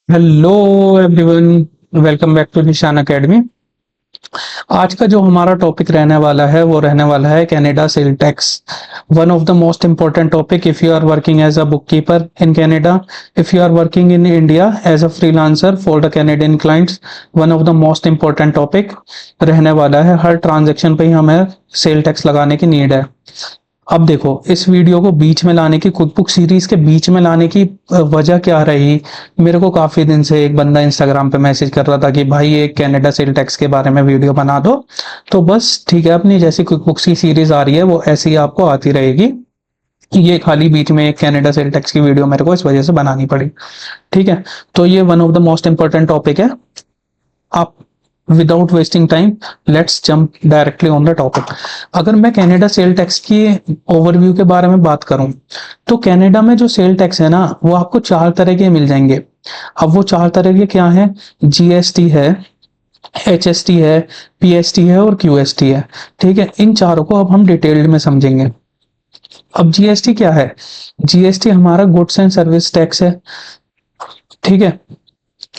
Hello everyone, welcome back to Nishan academy. आज का जो हमारा टॉपिक रहने वाला है वो रहने वाला है Canada sale tax. One of the most important topic if you are working as a book keeper in Canada, if you are working in India as a freelancer for the Canadian clients. One of the most important topic रहने वाला है। हर transaction पे ही हमें sale tax लगाने की need है। अब देखो, इस वीडियो को बीच में लाने की, कुक बुक सीरीज के बीच में लाने की वजह क्या रही। मेरे को काफी दिन से एक बंदा इंस्टाग्राम पे मैसेज कर रहा था कि भाई एक कनाडा सेल टैक्स के बारे में वीडियो बना दो। तो बस ठीक है, अपनी जैसी कुक बुक्स की सीरीज आ रही है वो ऐसी ही आपको आती रहेगी। ये खाली बीच में एक कनाडा सेल टैक्स की वीडियो मेरे को इस वजह से बनानी पड़ी। ठीक है, तो ये one of the most important topic है। आप without wasting time let's jump directly on the topic. अगर मैं कनाडा सेल टैक्स की ओवरव्यू के बारे में बात करूं, तो कनाडा में जो सेल टैक्स है ना, वो आपको चार तरह के मिल जाएंगे। अब वो चार तरह के क्या है? जीएसटी है, एचएसटी है, पीएसटी है और क्यूएसटी है। ठीक है, इन चारों को अब हम डिटेल्ड में समझेंगे। अब जीएसटी क्या है? जीएसटी हमारा गुड्स एंड सर्विस टैक्स है। ठीक है,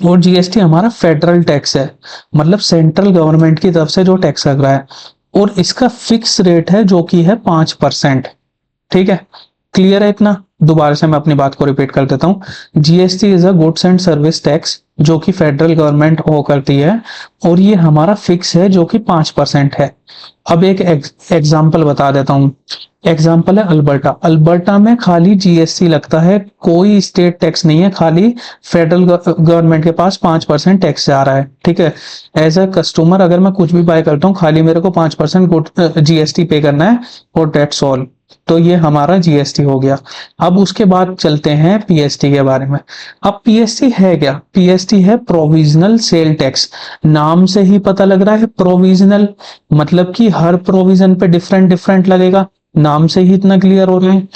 और जीएसटी हमारा फेडरल टैक्स है, मतलब सेंट्रल गवर्नमेंट की तरफ से जो टैक्स लग रहा है। और इसका फिक्स रेट है जो कि है 5%। ठीक है, क्लियर है इतना? दोबारा से मैं अपनी बात को रिपीट कर देता हूँ। GST is a goods and service tax जो कि फेडरल गवर्नमेंट वो करती है, और ये हमारा फिक्स है जो कि 5% है। अब एक एग्जाम्पल बता देता हूँ। एग्जाम्पल है अल्बर्टा। अल्बर्टा में खाली जीएसटी लगता है, कोई स्टेट टैक्स नहीं है, खाली फेडरल गवर्नमेंट के पास 5% टैक्स आ रहा है। ठीक है, एज अ कस्टमर अगर मैं कुछ भी बाय करता हूँ, खाली मेरे को 5% जीएसटी पे करना है और डेट्स ऑल। तो ये हमारा जीएसटी हो गया। अब उसके बाद चलते हैं पीएसटी के बारे में। अब पीएसटी है क्या? पीएसटी है प्रोविजनल सेल टैक्स। नाम से ही पता लग रहा है प्रोविजनल, मतलब कि हर प्रोविजन पे डिफरेंट डिफरेंट लगेगा। नाम से ही इतना क्लियर हो रहा है।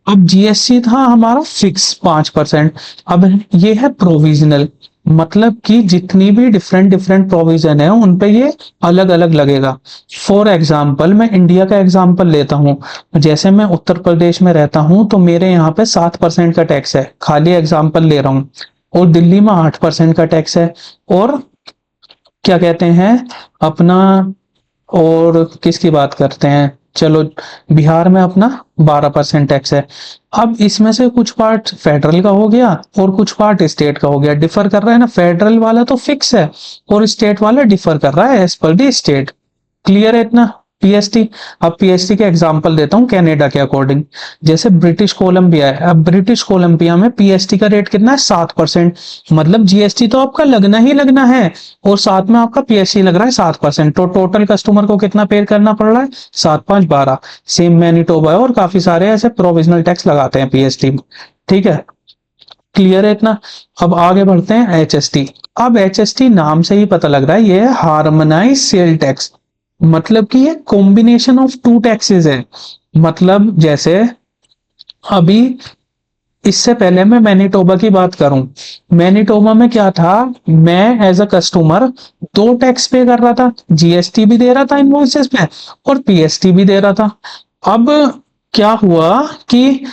अब जीएसटी था हमारा फिक्स 5%। अब ये है प्रोविजनल, मतलब कि जितनी भी डिफरेंट डिफरेंट प्रोविजन है उन पे ये अलग अलग लगेगा। फॉर एग्जाम्पल मैं इंडिया का एग्जाम्पल लेता हूँ। जैसे मैं उत्तर प्रदेश में रहता हूँ तो मेरे यहाँ पे 7% का टैक्स है, खाली एग्जाम्पल ले रहा हूँ। और दिल्ली में 8% का टैक्स है। और क्या कहते हैं अपना, और किसकी बात करते हैं, चलो बिहार में अपना 12% टैक्स है। अब इसमें से कुछ पार्ट फेडरल का हो गया और कुछ पार्ट स्टेट का हो गया। डिफर कर रहा है ना, फेडरल वाला तो फिक्स है और स्टेट वाला डिफर कर रहा है एज पर दी स्टेट। क्लियर है इतना? पीएसटी। अब पीएसटी के एग्जांपल देता हूँ कनाडा के अकॉर्डिंग। जैसे ब्रिटिश कोलंबिया है। अब ब्रिटिश कोलंबिया में पीएसटी का रेट कितना है? 7%। मतलब जीएसटी तो आपका लगना ही लगना है, और साथ में आपका पीएसटी लग रहा है 7%। तो टोटल कस्टमर को कितना पे करना पड़ रहा है? 7 5 12। सेम मैनिटोबा है और काफी सारे ऐसे प्रोविजनल टैक्स लगाते हैं पीएसटी। ठीक है, क्लियर है इतना? अब आगे बढ़ते हैं एचएसटी। अब एचएसटी नाम से ही पता लग रहा है ये हार्मोनाइज सेल टैक्स, मतलब कि ये कॉम्बिनेशन ऑफ टू टैक्सेस है। मतलब जैसे अभी इससे पहले मैं मैनिटोबा की बात करूं, मैनिटोबा में क्या था? मैं एज अ कस्टमर दो टैक्स पे कर रहा था, जीएसटी भी दे रहा था इनवॉइसेस पे और पीएसटी भी दे रहा था। अब क्या हुआ कि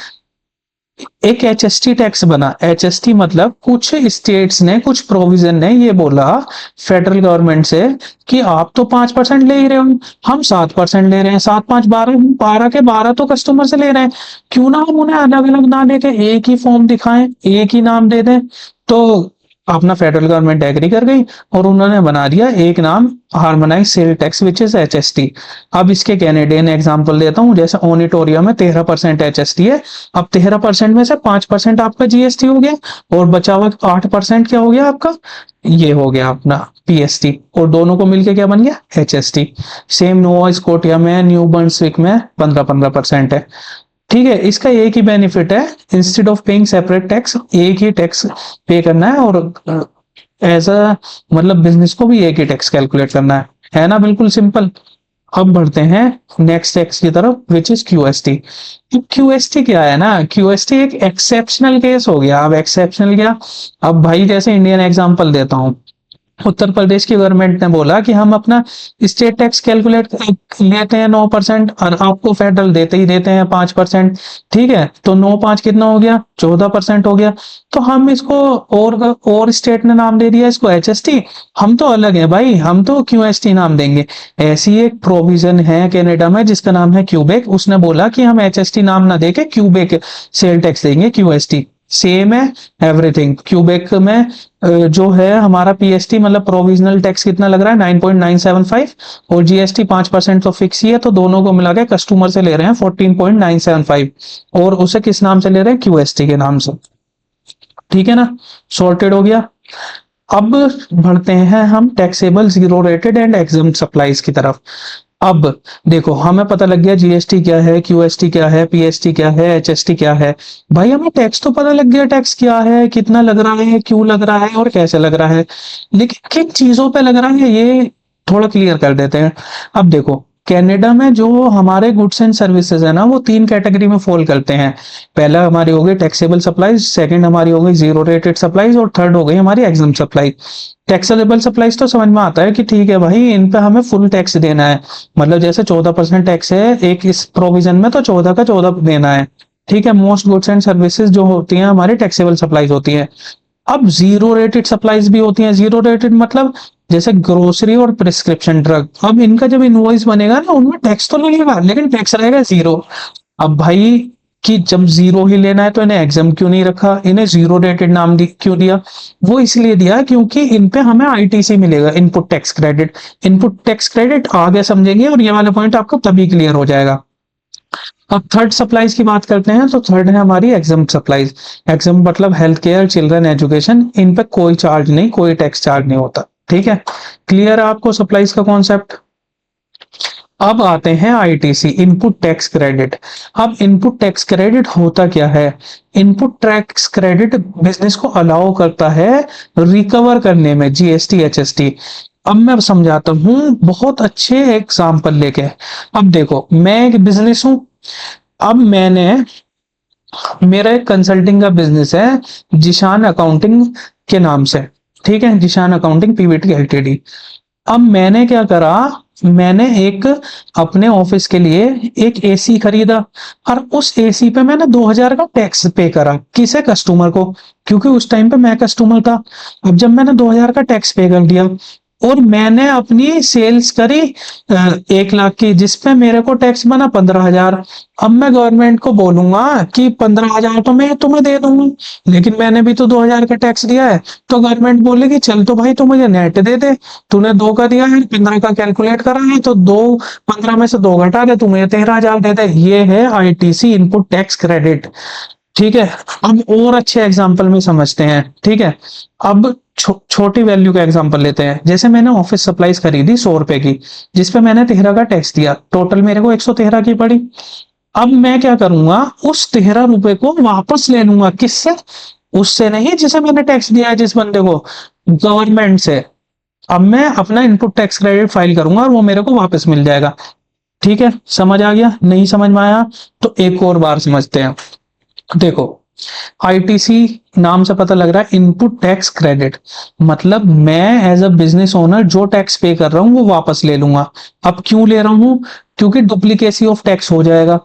एक एचएसटी टैक्स बना। एचएसटी मतलब कुछ स्टेट्स ने, कुछ प्रोविजन ने ये बोला फेडरल गवर्नमेंट से कि आप तो 5% ले ही रहे हो, हम 7% ले रहे हैं, 7 5 12, 12 के 12 तो कस्टमर से ले रहे हैं। क्यों ना हम उन्हें अलग अलग ना देके एक ही फॉर्म दिखाएं, एक ही नाम दे दें। तो अपना फेडरल गवर्नमेंट एग्री कर गई और उन्होंने बना दिया एक नाम, harmonise sale tax which is HST. अब इसके कैनेडियन एग्जांपल देता हूं। जैसे ओनिटोरिया में 13% एचएसटी है। अब 13% में से 5% आपका जीएसटी हो गया और बचा हुआ 8% क्या हो गया आपका? ये हो गया अपना पीएसटी, और दोनों को मिलके क्या बन गया? एचएसटी। सेम नोवा स्कोटिया में, न्यू बर्न्सविक में 15% है। ठीक है, इसका एक ही बेनिफिट है, instead of paying separate tax एक ही टैक्स पे करना है, और एज अ मतलब बिजनेस को भी एक ही टैक्स कैलकुलेट करना है ना? बिल्कुल सिंपल। अब बढ़ते हैं नेक्स्ट टैक्स की तरफ विच इज क्यूएसटी। क्यूएसटी क्या है ना, क्यूएसटी एक एक्सेप्शनल केस हो गया। अब एक्सेप्शनल क्या? अब भाई जैसे इंडियन एग्जांपल देता हूं। उत्तर प्रदेश की गवर्नमेंट ने बोला कि हम अपना स्टेट टैक्स कैलकुलेट लेते हैं 9% और आपको फेडरल देते ही देते हैं 5%। ठीक है, तो 9 5 कितना हो गया, 14% हो गया। तो हम इसको और स्टेट ने नाम दे दिया इसको एचएसटी। हम तो अलग है भाई, हम तो क्यूएसटी नाम देंगे। ऐसी एक प्रोविजन है कनाडा में जिसका नाम है क्यूबेक, उसने बोला कि हम एचएसटी नाम ना देके क्यूबेक सेल टैक्स देंगे, क्यूएसटी सेम है एवरीथिंग। क्यूबेक में जो है हमारा पीएसटी मतलब प्रोविजनल टैक्स कितना लग रहा है 9.975 और जीएसटी 5% तो फिक्स ही है, तो दोनों को मिला के कस्टमर से ले रहे हैं 14.975 और उसे किस नाम से ले रहे हैं, क्यूएसटी के नाम से। ठीक है ना, सॉर्टेड हो गया। अब बढ़ते हैं हम taxable zero rated and exempt supplies की तरफ। अब देखो हमें पता लग गया जीएसटी क्या है, क्यूएसटी क्या है, पीएसटी क्या है, एचएसटी क्या है। भाई हमें टैक्स तो पता लग गया, टैक्स क्या है, कितना लग रहा है, क्यों लग रहा है और कैसे लग रहा है, लेकिन किन चीजों पे लग रहा है ये थोड़ा क्लियर कर देते हैं। अब देखो कनाडा में जो हमारे गुड्स एंड सर्विसेज है ना वो 3 कैटेगरी में फॉल करते हैं। पहला हमारी हो गई टैक्सेबल सप्लाईज, सेकंड हमारी हो गई जीरो रेटेड सप्लाईज और थर्ड हो गई हमारी एग्जम्प्ट सप्लाई। टैक्सेबल सप्लाईज तो समझ में आता है कि ठीक है भाई इन पे हमें फुल टैक्स देना है, मतलब जैसे 14% टैक्स है एक इस प्रोविजन में तो 14 का 14 देना है। ठीक है, मोस्ट गुड्स एंड सर्विसेज जो होती हैं हमारी टैक्सेबल सप्लाईज होती है। अब जीरो रेटेड सप्लाईज भी होती हैं। जीरो रेटेड मतलब जैसे ग्रोसरी और प्रिस्क्रिप्शन ड्रग, अब इनका जब इनवॉइस बनेगा ना उनमें टैक्स तो लगेगा लेकिन टैक्स रहेगा जीरो। अब भाई कि जब जीरो ही लेना है तो इन्हें एग्जाम क्यों नहीं रखा, इन्हें जीरो रेटेड नाम क्यों दिया, वो इसलिए दिया क्योंकि इन पे हमें आईटीसी मिलेगा, input tax credit. Input tax credit आगे समझेंगे और ये वाला पॉइंट आपको तभी क्लियर हो जाएगा। अब थर्ड सप्लाईज की बात करते हैं तो थर्ड है हमारी एग्जाम सप्लाईज। एग्जाम मतलब हेल्थ केयर, चिल्ड्रन एजुकेशन, इन पे कोई चार्ज नहीं, कोई टैक्स चार्ज नहीं होता। ठीक है, क्लियर है आपको सप्लाईज का कॉन्सेप्ट। अब आते हैं आईटीसी, इनपुट टैक्स क्रेडिट। अब इनपुट टैक्स क्रेडिट होता क्या है, इनपुट टैक्स क्रेडिट बिजनेस को अलाउ करता है रिकवर करने में जीएसटी एचएसटी। अब मैं समझाता हूं बहुत अच्छे एग्जांपल लेके। अब देखो मैं एक बिजनेस हूं, अब मैंने मेरा एक कंसल्टिंग का बिजनेस है जिशान अकाउंटिंग के नाम से। ठीक है, जिशान अकाउंटिंग पीवीटी एलटीडी। अब मैंने क्या करा, मैंने एक अपने ऑफिस के लिए एक एसी खरीदा और उस एसी पे मैंने 2000 का टैक्स पे करा, किसे, कस्टमर को, क्योंकि उस टाइम पे मैं कस्टमर था। अब जब मैंने 2000 का टैक्स पे कर दिया और मैंने अपनी सेल्स करी 1 लाख की जिसपे मेरे को टैक्स बना 15,000। अब मैं गवर्नमेंट को बोलूंगा कि 15,000 तो मैं तुम्हें दे दूंगा लेकिन मैंने भी तो 2000 का टैक्स दिया है, तो गवर्नमेंट बोलेगी चल तो भाई तू मुझे नेट दे दे, तूने 2 का दिया है 15 का कैलकुलेट करा है तो 2 15 में से 2 घटा दे, तू मुझे 13,000 दे दे। ये है आईटीसी, इनपुट टैक्स क्रेडिट। ठीक है, अब और अच्छे एग्जाम्पल में समझते हैं। ठीक है, अब छोटी वैल्यू का एग्जांपल लेते हैं। जैसे मैंने ऑफिस सप्लाईज खरीदी 100 रुपए की जिसपे मैंने 13 का टैक्स दिया, टोटल मेरे को 113 की पड़ी। अब मैं क्या करूंगा, उस 13 रुपए को वापस ले लूंगा, किससे, उससे नहीं जिसे मैंने टैक्स दिया है जिस बंदे को, गवर्नमेंट से। अब मैं अपना इनपुट टैक्स क्रेडिट फाइल करूंगा और वो मेरे को वापस मिल जाएगा। ठीक है, समझ आ गया, नहीं समझ में आया तो एक और बार समझते हैं। देखो आईटीसी नाम से पता लग रहा है इनपुट टैक्स क्रेडिट, मतलब मैं एज अ बिजनेस ओनर जो टैक्स पे कर रहा हूं वो वापस ले लूंगा। अब क्यों ले रहा हूं, क्योंकि डुप्लीकेसी ऑफ टैक्स हो जाएगा।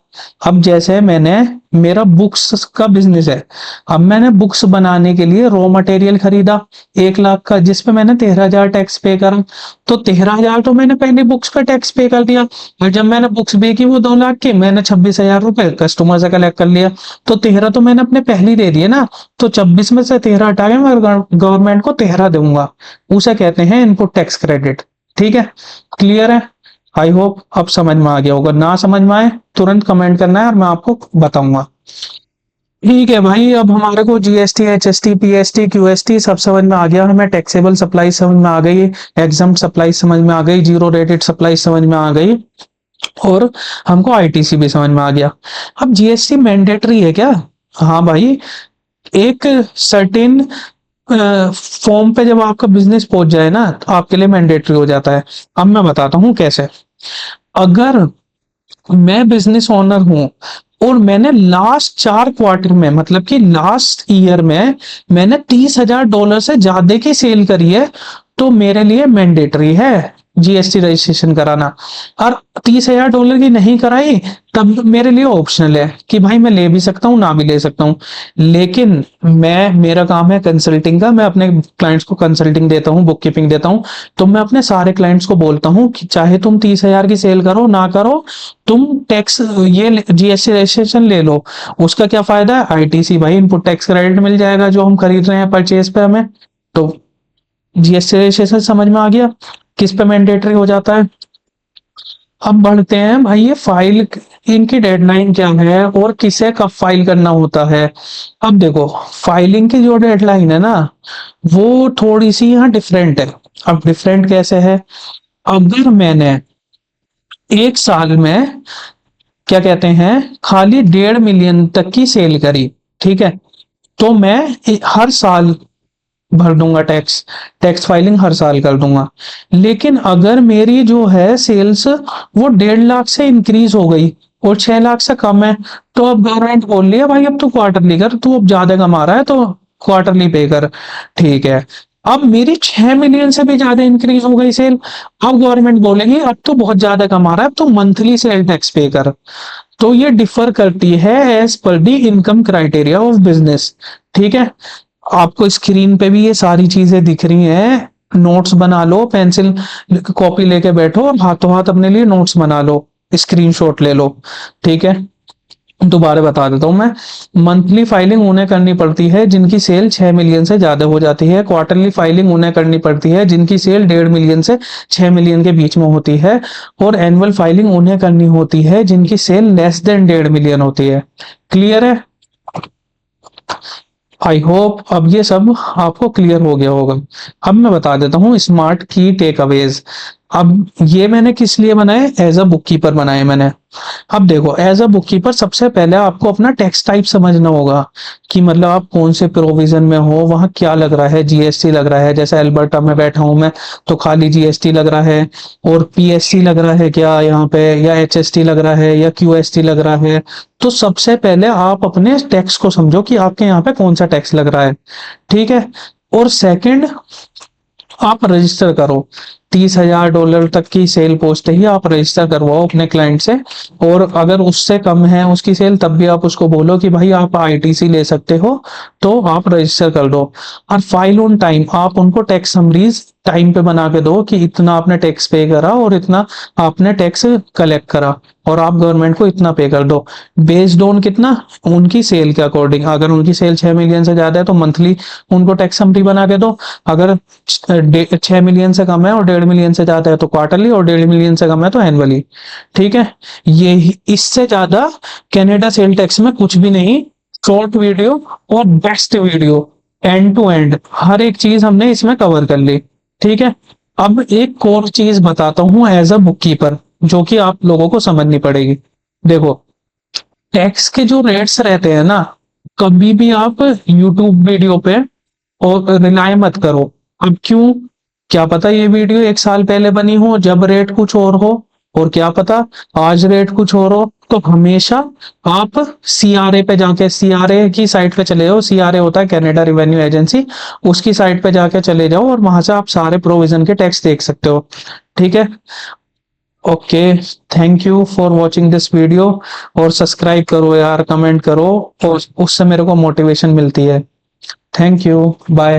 अब जैसे मैंने, मेरा बुक्स का बिजनेस है, अब मैंने बुक्स बनाने के लिए रॉ मटेरियल खरीदा 1 लाख का जिसपे मैंने 13,000 टैक्स पे करा, तो 13,000 तो मैंने पहले बुक्स का टैक्स पे कर दिया और जब मैंने बुक्स बेची वो 2 लाख की, मैंने 26,000 रुपए कस्टमर से कलेक्ट कर लिया, तो 13 तो मैंने अपने पहले दे दिए ना, तो 26 में से 13 हटा के मैं गवर्नमेंट को 13 दूंगा, उसे कहते हैं इनपुट टैक्स क्रेडिट। ठीक है, क्लियर है, आई होप अब समझ में आ गया होगा। ना समझ में आए तुरंत कमेंट करना है और मैं आपको बताऊंगा। ठीक है भाई, अब हमारे को जीएसटी एचएसटी पीएसटी क्यूएसटी सब समझ में आ गया, हमें टैक्सेबल सप्लाई समझ में आ गई, एग्जाम सप्लाई समझ में आ गई, जीरो रेटेड सप्लाई समझ में आ गई और हमको आईटीसी भी समझ में आ गया। अब जीएसटी मैंडेटरी है क्या, हाँ भाई, एक सर्टेन फॉर्म पे जब आपका बिजनेस पहुंच जाए ना तो आपके लिए मैंडेटरी हो जाता है। अब मैं बताता हूं कैसे। अगर मैं बिजनेस ओनर हूं और मैंने लास्ट 4 क्वार्टर में मतलब कि लास्ट ईयर में मैंने $30,000 से ज्यादा की सेल करी है, तो मेरे लिए मैंडेटरी है जीएसटी रजिस्ट्रेशन कराना। और $30,000 की नहीं कराई तब मेरे लिए ऑप्शनल है कि भाई मैं ले भी सकता हूँ ना भी ले सकता हूँ। लेकिन मेरा काम है कंसल्टिंग का, मैं अपने क्लाइंट्स को कंसल्टिंग देता हूँ, बुक कीपिंग देता हूँ। तो मैं अपने सारे क्लाइंट्स को बोलता हूँ कि चाहे तुम 30,000 की सेल करो ना करो, तुम टैक्स ये जीएसटी रजिस्ट्रेशन ले लो। उसका क्या फायदा है, आईटीसी भाई इनपुट टैक्स क्रेडिट मिल जाएगा जो हम खरीद रहे हैं परचेज पे हमें। तो जीएसटी रजिस्ट्रेशन समझ में आ गया किस पे मैंडेटरी हो जाता है। अब बढ़ते हैं भाई, ये फाइल इनकी डेडलाइन क्या है और किसे कब फाइल करना होता है। अब देखो, फाइलिंग की जो डेडलाइन है ना, वो थोड़ी सी यहाँ डिफरेंट है। अब डिफरेंट कैसे है, अगर मैंने एक साल में क्या कहते हैं खाली 1.5 मिलियन तक की सेल करी, ठीक है, तो मैं हर साल भर दूंगा टैक्स, टैक्स फाइलिंग हर साल कर दूंगा। लेकिन अगर मेरी जो है सेल्स वो 1.5 लाख से इंक्रीज हो गई और 6 लाख से कम है, तो अब गवर्नमेंट बोल रही है भाई अब तू क्वार्टरली कर, तू अब ज्यादा कमा रहा है तो क्वार्टरली पे कर। ठीक है, अब मेरी 6 मिलियन से भी ज्यादा इंक्रीज हो गई सेल, अब गवर्नमेंट बोलेगी अब तो बहुत ज्यादा कमा रहा है, अब तो मंथली सेल टैक्स पे कर। तो ये डिफर करती है as per the income criteria of business. ठीक है, आपको स्क्रीन पे भी ये सारी चीजें दिख रही हैं, नोट्स बना लो, पेंसिल कॉपी लेके बैठो और हाथों हाथ अपने लिए नोट्स बना लो, स्क्रीनशॉट ले लो। ठीक है, दोबारा बता देता हूं मैं। मंथली फाइलिंग उन्हें करनी पड़ती है जिनकी सेल 6 मिलियन से ज्यादा हो जाती है। क्वार्टरली फाइलिंग उन्हें करनी पड़ती है जिनकी सेल 1.5 मिलियन से 6 मिलियन के बीच में होती है। और एनुअल फाइलिंग उन्हें करनी होती है जिनकी सेल लेस देन 1.5 मिलियन होती है। क्लियर है? आई होप अब ये सब आपको क्लियर हो गया होगा। अब मैं बता देता हूँ स्मार्ट की टेक अवेज। अब ये मैंने किस लिए बनाए, एज अ बुक कीपर बनाए मैंने। अब देखो, एज अ बुक कीपर सबसे पहले आपको अपना टैक्स टाइप समझना होगा कि मतलब आप कौन से प्रोविजन में हो, वहां क्या लग रहा है, जीएसटी लग रहा है, जैसे अल्बर्टा में बैठा हूं मैं तो खाली जीएसटी लग रहा है, और पीएसटी लग रहा है क्या यहाँ पे, या एचएसटी लग रहा है या क्यूएसटी लग रहा है। तो सबसे पहले आप अपने टैक्स को समझो कि आपके यहाँ पे कौन सा टैक्स लग रहा है। ठीक है, और सेकंड, आप रजिस्टर करो। $30,000 तक की सेल पहुंचते ही आप रजिस्टर करवाओ अपने क्लाइंट से। और अगर उससे कम है उसकी सेल तब भी आप उसको बोलो कि भाई आप आईटीसी ले सकते हो, तो आप रजिस्टर कर दो। और फाइल ऑन टाइम, आप उनको टैक्स समरीज टाइम पे बना के दो कि इतना आपने टैक्स पे करा और इतना आपने टैक्स कलेक्ट करा, और आप गवर्नमेंट को इतना पे कर दो। बेस्ड ऑन कितना, उनकी सेल के अकॉर्डिंग। अगर उनकी सेल 6 मिलियन से ज्यादा है तो मंथली उनको टैक्स समरी बना के दो। अगर 6 मिलियन से कम है और 1.5 मिलियन से ज्यादा है तो क्वार्टरली, और 1.5 मिलियन से कम है तो एनुअली। ठीक है, ये इससे ज्यादा कनाडा सेल टैक्स में कुछ भी नहीं। शॉर्ट वीडियो और best video, end to end हर एक चीज हमने इसमें कवर कर ली। ठीक है, अब एक और चीज बताता हूं एज अ बुक कीपर जो कि आप लोगों को समझनी पड़ेगी। देखो, टैक्स के जो रेट्स रहते हैं ना, कभी भी आप यूट्यूब वीडियो पे और रिलाय मत करो। अब क्यों, क्या पता ये वीडियो एक साल पहले बनी हो जब रेट कुछ और हो, और क्या पता आज रेट कुछ और हो। तो हमेशा आप सीआरए पे जाके, सीआरए की साइट पे चले जाओ, सीआरए होता है कनाडा रेवेन्यू एजेंसी, उसकी साइट पे जाके चले जाओ और वहां से आप सारे प्रोविजन के टैक्स देख सकते हो। ठीक है, okay, thank you for watching this video. और सब्सक्राइब करो यार, कमेंट करो, और उससे मेरे को मोटिवेशन मिलती है। Thank you, bye.